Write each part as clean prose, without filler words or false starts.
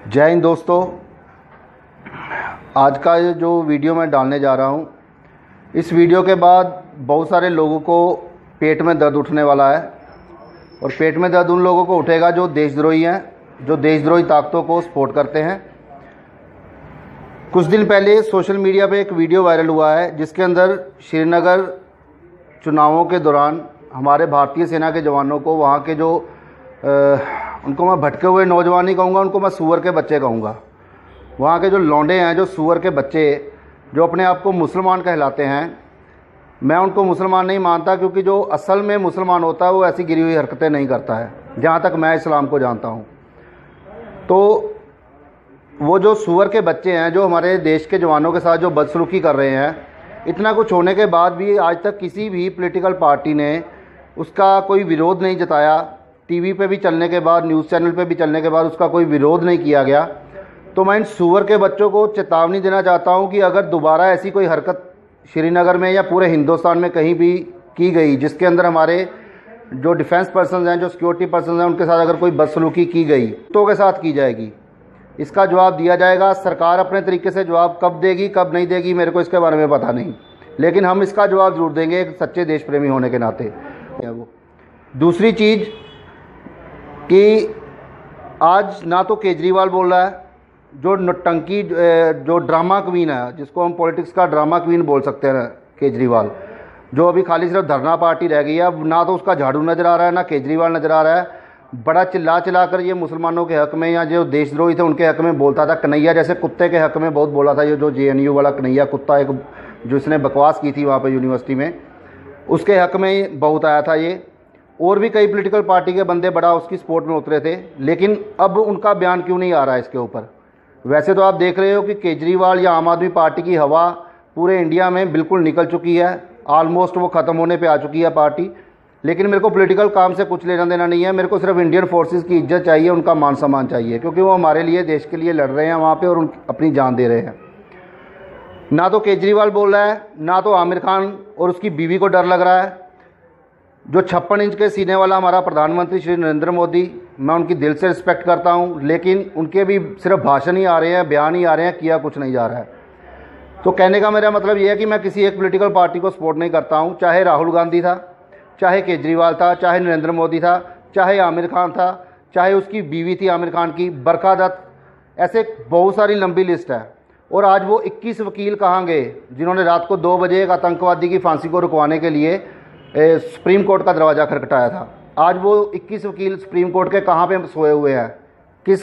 जय हिंद दोस्तों। आज का ये जो वीडियो मैं डालने जा रहा हूँ, इस वीडियो के बाद बहुत सारे लोगों को पेट में दर्द उठने वाला है। और पेट में दर्द उन लोगों को उठेगा जो देशद्रोही हैं, जो देशद्रोही ताकतों को सपोर्ट करते हैं। कुछ दिन पहले सोशल मीडिया पे एक वीडियो वायरल हुआ है जिसके अंदर श्रीनगर चुनावों के दौरान हमारे भारतीय सेना के जवानों को, वहाँ के जो उनको मैं भटके हुए नौजवान नहीं कहूँगा, उनको मैं सूअर के बच्चे कहूँगा। वहाँ के जो लौंडे हैं, जो सूअर के बच्चे, जो अपने आप को मुसलमान कहलाते हैं, मैं उनको मुसलमान नहीं मानता, क्योंकि जो असल में मुसलमान होता है वो ऐसी गिरी हुई हरकतें नहीं करता है, जहाँ तक मैं इस्लाम को जानता हूँ। तो वो जो सूअर के बच्चे हैं, जो हमारे देश के जवानों के साथ जो बदसलूकी कर रहे हैं, इतना कुछ होने के बाद भी आज तक किसी भी पॉलिटिकल पार्टी ने उसका कोई विरोध नहीं जताया। टीवी पे भी चलने के बाद, न्यूज़ चैनल पे भी चलने के बाद उसका कोई विरोध नहीं किया गया। तो मैं इन सूअर के बच्चों को चेतावनी देना चाहता हूं कि अगर दोबारा ऐसी कोई हरकत श्रीनगर में या पूरे हिंदुस्तान में कहीं भी की गई, जिसके अंदर हमारे जो डिफेंस पर्सन हैं, जो सिक्योरिटी पर्सन हैं, उनके साथ अगर कोई बदसलूकी की गई तो के साथ की जाएगी, इसका जवाब दिया जाएगा। सरकार अपने तरीके से जवाब कब देगी कब नहीं देगी मेरे को इसके बारे में पता नहीं, लेकिन हम इसका जवाब जरूर देंगे एक सच्चे देश प्रेमी होने के नाते। वो दूसरी चीज़ कि आज ना तो केजरीवाल बोल रहा है, जो नौटंकी, जो ड्रामा क्वीन है, जिसको हम पॉलिटिक्स का ड्रामा क्वीन बोल सकते हैं, केजरीवाल, जो अभी खाली सिर्फ धरना पार्टी रह गई है। अब ना तो उसका झाड़ू नज़र आ रहा है, ना केजरीवाल नज़र आ रहा है। बड़ा चिल्ला चिल्ला कर ये मुसलमानों के हक़ में या जो देशद्रोही थे उनके हक़ में बोलता था। कन्हैया जैसे कुत्ते के हक़ में बहुत बोला था। ये जो JNU वाला कन्हैया कुत्ता, एक जो इसने बकवास की थी वहाँ पर यूनिवर्सिटी में, उसके हक़ में बहुत आया था ये। और भी कई पॉलिटिकल पार्टी के बंदे बड़ा उसकी सपोर्ट में उतरे थे, लेकिन अब उनका बयान क्यों नहीं आ रहा है इसके ऊपर। वैसे तो आप देख रहे हो कि केजरीवाल या आम आदमी पार्टी की हवा पूरे इंडिया में बिल्कुल निकल चुकी है, ऑलमोस्ट वो ख़त्म होने पे आ चुकी है पार्टी। लेकिन मेरे को पॉलिटिकल काम से कुछ लेना देना नहीं है। मेरे को सिर्फ इंडियन फोर्सेस की इज्जत चाहिए, उनका मान सम्मान चाहिए, क्योंकि वो हमारे लिए, देश के लिए लड़ रहे हैं वहाँ पर और अपनी जान दे रहे हैं। ना तो केजरीवाल बोल रहा है, ना तो आमिर खान और उसकी बीवी को डर लग रहा है। जो 56 इंच के सीने वाला हमारा प्रधानमंत्री श्री नरेंद्र मोदी, मैं उनकी दिल से रिस्पेक्ट करता हूं, लेकिन उनके भी सिर्फ भाषण ही आ रहे हैं, बयान ही आ रहे हैं, किया कुछ नहीं जा रहा है। तो कहने का मेरा मतलब यह है कि मैं किसी एक पॉलिटिकल पार्टी को सपोर्ट नहीं करता हूं, चाहे राहुल गांधी था, चाहे केजरीवाल था, चाहे नरेंद्र मोदी था, चाहे आमिर खान था, चाहे उसकी बीवी थी आमिर खान की बरखा दत्त, ऐसे बहुत सारी लंबी लिस्ट है। और आज वो 21 वकील कहाँ गए जिन्होंने रात को 2 बजे एक आतंकवादी की फांसी को रुकवाने के लिए सुप्रीम कोर्ट का दरवाज़ा खटखटाया था। आज वो 21 वकील सुप्रीम कोर्ट के कहाँ पे सोए हुए हैं, किस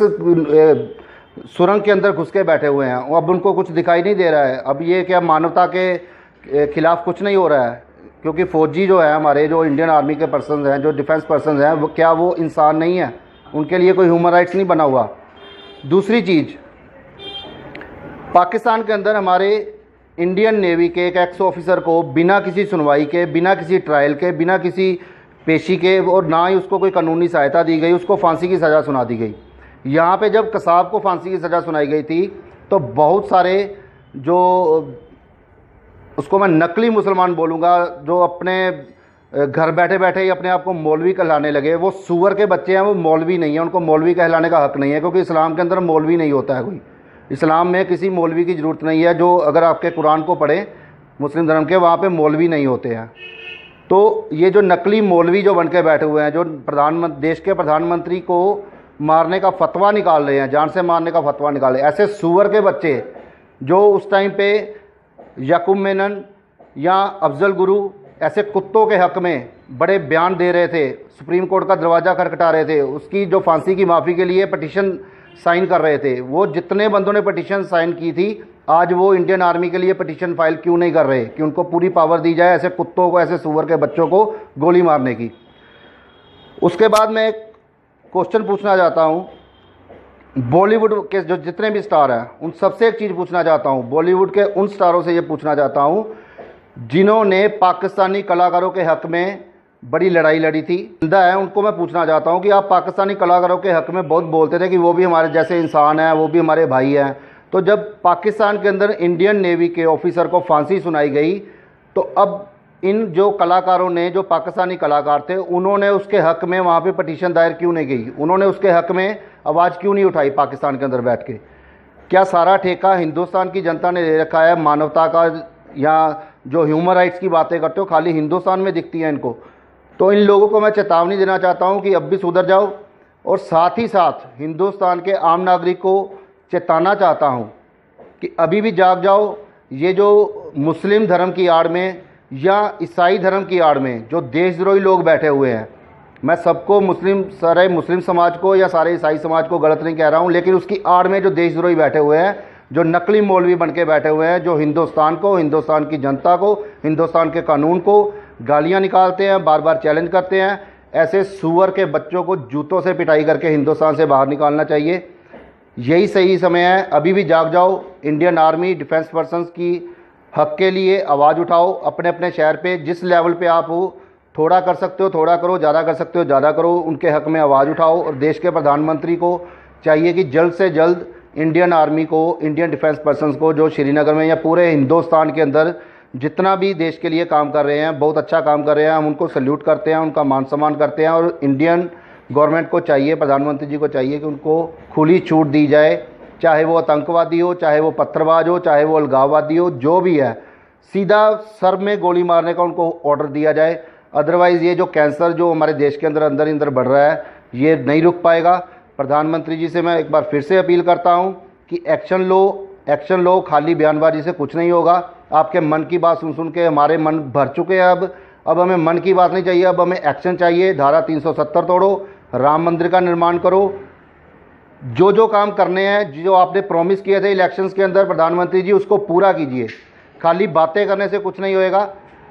सुरंग के अंदर घुस के बैठे हुए हैं। अब उनको कुछ दिखाई नहीं दे रहा है। अब ये क्या मानवता के खिलाफ कुछ नहीं हो रहा है? क्योंकि फौजी जो है हमारे, जो इंडियन आर्मी के पर्सन हैं, जो डिफेंस पर्सन हैं, वो क्या वो इंसान नहीं है? उनके लिए कोई ह्यूमन राइट्स नहीं बना हुआ? दूसरी चीज़, पाकिस्तान के अंदर हमारे इंडियन नेवी के एक एक्स ऑफिसर को बिना किसी सुनवाई के, बिना किसी ट्रायल के, बिना किसी पेशी के, और ना ही उसको कोई कानूनी सहायता दी गई, उसको फांसी की सज़ा सुना दी गई। यहाँ पे जब कसाब को फांसी की सज़ा सुनाई गई थी तो बहुत सारे, जो उसको मैं नकली मुसलमान बोलूँगा, जो अपने घर बैठे बैठे ही अपने आप को मौलवी कहलाने लगे, वो सूअर के बच्चे हैं, वो मौलवी नहीं है, उनको मौलवी कहलाने का हक़ नहीं है, क्योंकि इस्लाम के अंदर मौलवी नहीं होता है कोई। इस्लाम में किसी मौलवी की ज़रूरत नहीं है। जो अगर आपके कुरान को पढ़ें मुस्लिम धर्म के, वहाँ पे मौलवी नहीं होते हैं। तो ये जो नकली मौलवी जो बन के बैठे हुए हैं, जो देश के प्रधानमंत्री को मारने का फतवा निकाल रहे हैं, जान से मारने का फतवा निकाल रहे हैं, ऐसे सूअर के बच्चे जो उस टाइम पे याकूब मेनन या अफजल गुरु ऐसे कुत्तों के हक़ में बड़े बयान दे रहे थे, सुप्रीम कोर्ट का दरवाज़ा खटखटा रहे थे, उसकी जो फांसी की माफ़ी के लिए पटिशन साइन कर रहे थे, वो जितने बंदों ने पटिशन साइन की थी, आज वो इंडियन आर्मी के लिए पटिशन फाइल क्यों नहीं कर रहे कि उनको पूरी पावर दी जाए ऐसे कुत्तों को, ऐसे सूअर के बच्चों को गोली मारने की। उसके बाद मैं एक क्वेश्चन पूछना चाहता हूँ, बॉलीवुड के जो जितने भी स्टार हैं उन सबसे एक चीज़ पूछना चाहता हूँ, बॉलीवुड के उन स्टारों से ये पूछना चाहता हूँ जिन्होंने पाकिस्तानी कलाकारों के हक़ में बड़ी लड़ाई लड़ी थी, जिंदा है, उनको मैं पूछना चाहता हूं कि आप पाकिस्तानी कलाकारों के हक़ में बहुत बोलते थे कि वो भी हमारे जैसे इंसान हैं, वो भी हमारे भाई हैं। तो जब पाकिस्तान के अंदर इंडियन नेवी के ऑफिसर को फांसी सुनाई गई, तो अब इन जो कलाकारों ने, जो पाकिस्तानी कलाकार थे, उन्होंने उसके हक़ में वहाँ पे पटिशन दायर क्यों नहीं की? उन्होंने उसके हक़ में आवाज़ क्यों नहीं उठाई पाकिस्तान के अंदर बैठ के? क्या सारा ठेका हिंदुस्तान की जनता ने ले रखा है मानवता का? या जो ह्यूमन राइट्स की बातें करते हो खाली हिंदुस्तान में दिखती हैं इनको? तो इन लोगों को मैं चेतावनी देना चाहता हूं कि अब भी सुधर जाओ, और साथ ही साथ हिंदुस्तान के आम नागरिक को चेताना चाहता हूं कि अभी भी जाग जाओ। ये जो मुस्लिम धर्म की आड़ में या ईसाई धर्म की आड़ में जो देशद्रोही लोग बैठे हुए हैं, मैं सबको सारे मुस्लिम समाज को या सारे ईसाई समाज को गलत नहीं कह रहा हूं, लेकिन उसकी आड़ में जो देशद्रोही बैठे हुए हैं, जो नकली मौलवी बन के बैठे हुए हैं, जो हिंदुस्तान को, हिंदुस्तान की जनता को, हिंदुस्तान के कानून को गालियां निकालते हैं, बार बार चैलेंज करते हैं, ऐसे सुअर के बच्चों को जूतों से पिटाई करके हिंदुस्तान से बाहर निकालना चाहिए। यही सही समय है, अभी भी जाग जाओ। इंडियन आर्मी, डिफेंस पर्सनस की हक के लिए आवाज़ उठाओ। अपने अपने शहर पे जिस लेवल पे आप हो, थोड़ा कर सकते हो थोड़ा करो, ज़्यादा कर सकते हो ज़्यादा करो, उनके हक में आवाज़ उठाओ। और देश के प्रधानमंत्री को चाहिए कि जल्द से जल्द इंडियन आर्मी को, इंडियन डिफेंस पर्सनस को, जो श्रीनगर में या पूरे हिंदुस्तान के अंदर जितना भी देश के लिए काम कर रहे हैं, बहुत अच्छा काम कर रहे हैं, हम उनको सल्यूट करते हैं, उनका मान सम्मान करते हैं। और इंडियन गवर्नमेंट को चाहिए, प्रधानमंत्री जी को चाहिए कि उनको खुली छूट दी जाए, चाहे वो आतंकवादी हो, चाहे वो पत्थरबाज हो, चाहे वो अलगाववादी हो, जो भी है, सीधा सर में गोली मारने का उनको ऑर्डर दिया जाए। अदरवाइज़ ये जो कैंसर जो हमारे देश के अंदर अंदर बढ़ रहा है, ये नहीं रुक पाएगा। प्रधानमंत्री जी से मैं एक बार फिर से अपील करता हूँ कि एक्शन लो। खाली बयानबाजी से कुछ नहीं होगा। आपके मन की बात सुन के हमारे मन भर चुके हैं। अब हमें मन की बात नहीं चाहिए, अब हमें एक्शन चाहिए। धारा 370 तोड़ो, राम मंदिर का निर्माण करो, जो काम करने हैं, जो आपने प्रॉमिस किए थे इलेक्शंस के अंदर प्रधानमंत्री जी, उसको पूरा कीजिए। खाली बातें करने से कुछ नहीं होएगा।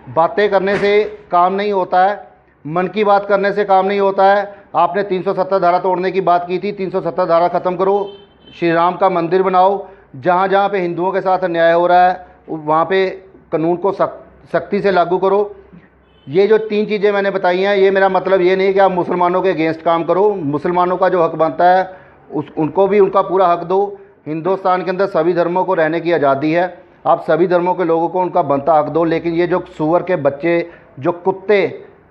बातें करने से काम नहीं होता है, मन की बात करने से काम नहीं होता है। आपने 370 धारा तोड़ने की बात की थी, 370 धारा ख़त्म करो, श्री राम का मंदिर बनाओ। जहाँ जहाँ पे हिंदुओं के साथ अन्याय हो रहा है, वहाँ पे कानून को सख्ती से लागू करो। ये जो 3 चीज़ें मैंने बताई हैं, ये मेरा मतलब ये नहीं कि आप मुसलमानों के अगेंस्ट काम करो। मुसलमानों का जो हक बनता है उनको भी उनका पूरा हक दो। हिंदुस्तान के अंदर सभी धर्मों को रहने की आज़ादी है, आप सभी धर्मों के लोगों को उनका बनता हक दो। लेकिन ये जो सुअर के बच्चे, जो कुत्ते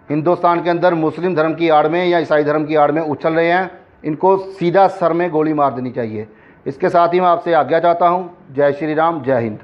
हिंदुस्तान के अंदर मुस्लिम धर्म की आड़ में या ईसाई धर्म की आड़ में उछल रहे हैं, इनको सीधा सर में गोली मार देनी चाहिए। इसके साथ ही मैं आपसे आज्ञा चाहता हूँ। जय श्री राम, जय हिंद।